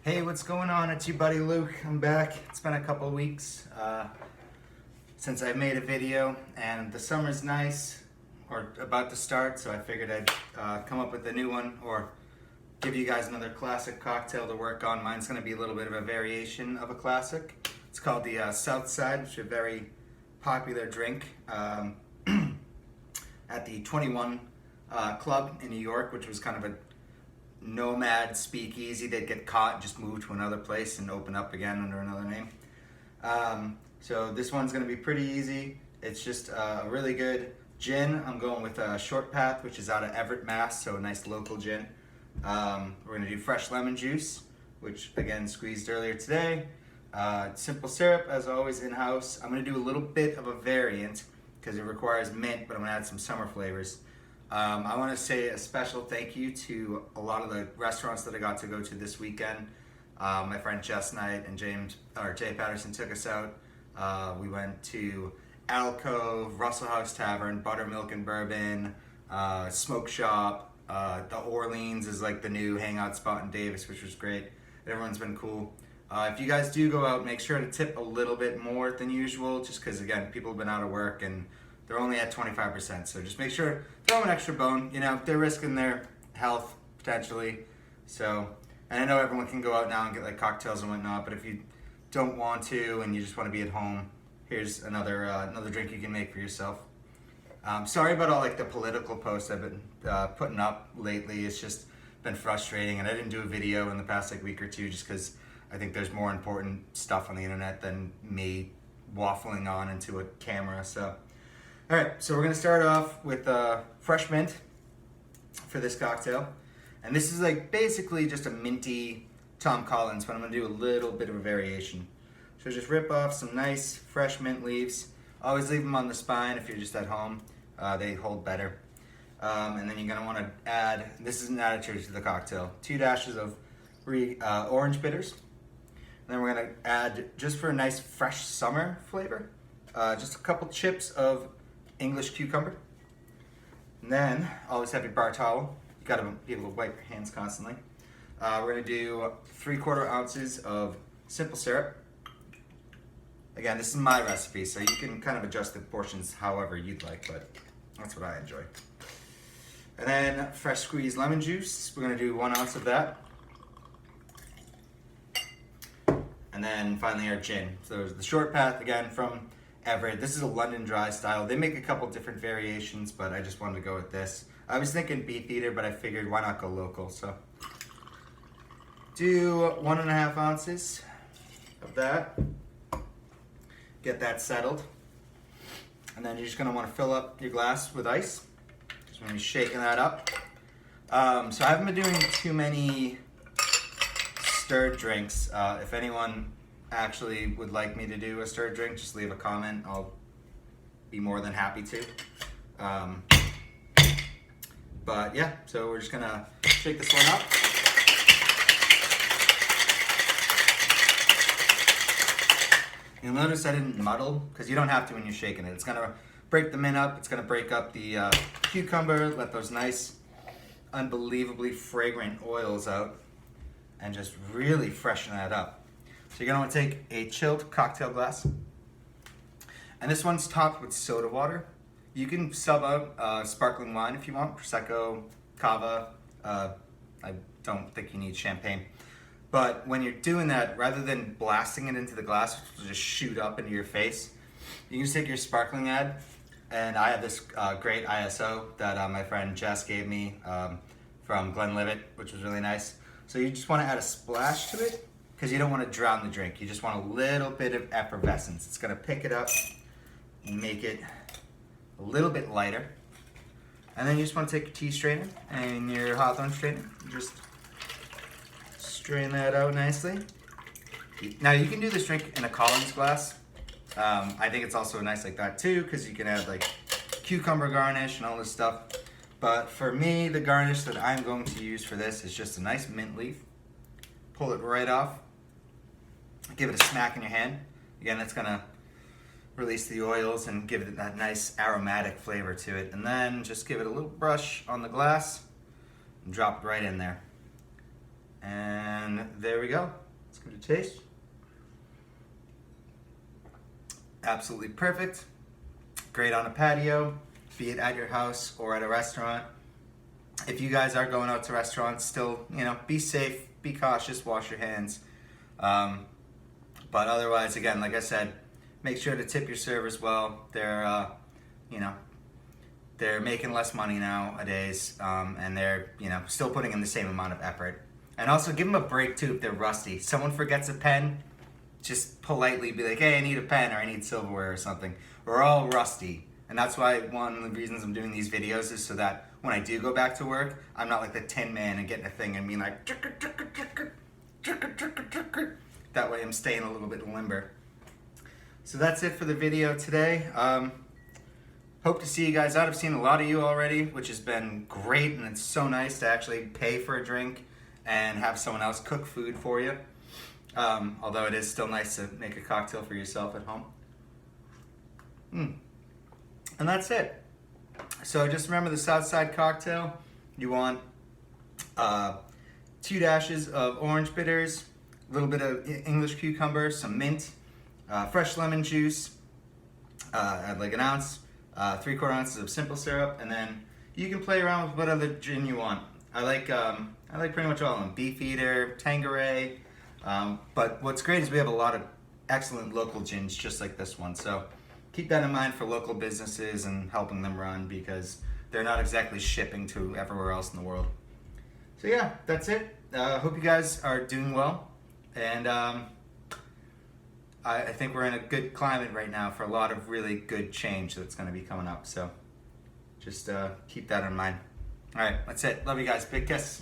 Hey, what's going on? It's your buddy Luke. I'm back. It's been a couple of weeks since I made a video, and the summer's nice, or about to start, so I figured I'd come up with a new one, or give you guys another classic cocktail to work on. Mine's going to be a little bit of a variation of a classic. It's called the Southside, which is a very popular drink at the 21 Club in New York, which was kind of a nomad speakeasy. They'd get caught and just move to another place and open up again under another name. So this one's going to be pretty easy. It's just a really good gin. I'm going with a Short Path, which is out of Everett, Mass, so a nice local gin. We're going to do fresh lemon juice, which again squeezed earlier today. Simple syrup, as always, in-house. I'm going to do a little bit of a variant because it requires mint, but I'm going to add some summer flavors. I want to say a special thank you to a lot of the restaurants that I got to go to this weekend. My friend Jess Knight and Jay Patterson took us out. We went to Alcove, Russell House Tavern, Buttermilk and Bourbon, Smoke Shop. The Orleans is like the new hangout spot in Davis, which was great. Everyone's been cool. If you guys do go out, make sure to tip a little bit more than usual, just because, again, people have been out of work and they're only at 25%. So just make sure, throw an extra bone. You know, they're risking their health, potentially. So, and I know everyone can go out now and get like cocktails and whatnot, but if you don't want to and you just want to be at home, here's another drink you can make for yourself. Sorry about all like the political posts I've been putting up lately. It's just been frustrating, and I didn't do a video in the past like week or two just because I think there's more important stuff on the internet than me waffling on into a camera. So, all right, so we're gonna start off with fresh mint for this cocktail, and this is like basically just a minty Tom Collins, but I'm gonna do a little bit of a variation. So just rip off some nice fresh mint leaves. Always leave them on the spine if you're just at home. They hold better. And then you're gonna wanna add, this is an additive to the cocktail, 2 dashes of orange bitters. And then we're gonna add, just for a nice fresh summer flavor, just a couple chips of English cucumber. And then, always have your bar towel. You gotta be able to wipe your hands constantly. We're gonna do 3/4 ounces of simple syrup. Again, this is my recipe, so you can kind of adjust the portions however you'd like, but that's what I enjoy. And then fresh squeezed lemon juice. We're gonna do 1 ounce of that. And then finally our gin. So there's the Short Path, again, from Everett. This is a London dry style. They make a couple different variations, but I just wanted to go with this. I was thinking Beefeater, but I figured why not go local, so. Do 1.5 ounces of that. Get that settled. And then you're just gonna wanna fill up your glass with ice. Just gonna be shaking that up. So I haven't been doing too many stirred drinks. If anyone actually would like me to do a stirred drink, just leave a comment. I'll be more than happy to. But yeah, so we're just gonna shake this one up. You'll notice I didn't muddle, because you don't have to when you're shaking it. It's gonna break the mint up, it's gonna break up the cucumber, let those nice, unbelievably fragrant oils out, and just really freshen that up. So you're gonna wanna take a chilled cocktail glass, and this one's topped with soda water. You can sub out sparkling wine if you want, Prosecco, Cava. I don't think you need champagne. But when you're doing that, rather than blasting it into the glass, which will just shoot up into your face, you can just take your sparkling ad, and I have this great ISO that my friend Jess gave me from Glenlivet, which was really nice. So you just want to add a splash to it, because you don't want to drown the drink. You just want a little bit of effervescence. It's going to pick it up and make it a little bit lighter. And then you just want to take your tea strainer and your Hawthorne strainer, just strain that out nicely. Now you can do this drink in a Collins glass. I think it's also nice like that too, because you can add like cucumber garnish and all this stuff. But for me, the garnish that I'm going to use for this is just a nice mint leaf. Pull it right off. Give it a smack in your hand. Again, that's gonna release the oils and give it that nice aromatic flavor to it. And then just give it a little brush on the glass and drop it right in there. And there we go. Let's give it a taste. Absolutely perfect. Great on a patio, be it at your house or at a restaurant. If you guys are going out to restaurants, still, be safe, be cautious, wash your hands. But otherwise, again, like I said, make sure to tip your servers well. They're, they're making less money nowadays, and they're, still putting in the same amount of effort. And also give them a break too if they're rusty. Someone forgets a pen, just politely be like, hey, I need a pen or I need silverware or something. We're all rusty. And that's why one of the reasons I'm doing these videos is so that when I do go back to work, I'm not like the Tin Man and getting a thing and being like, that way I'm staying a little bit limber. So that's it for the video today. Hope to see you guys out. I've seen a lot of you already, which has been great, and it's so nice to actually pay for a drink and have someone else cook food for you. Although it is still nice to make a cocktail for yourself at home. And that's it. So just remember the Southside Cocktail. You want 2 dashes of orange bitters, a little bit of English cucumber, some mint, fresh lemon juice, add like an ounce, 3/4 ounces of simple syrup, and then you can play around with what other gin you want. I like pretty much all of them. Beefeater, Tanqueray, but what's great is we have a lot of excellent local gins just like this one. So keep that in mind for local businesses and helping them run, because they're not exactly shipping to everywhere else in the world. So yeah, that's it. Hope you guys are doing well, and I think we're in a good climate right now for a lot of really good change that's going to be coming up. So just keep that in mind. All right, that's it. Love you guys. Big kiss.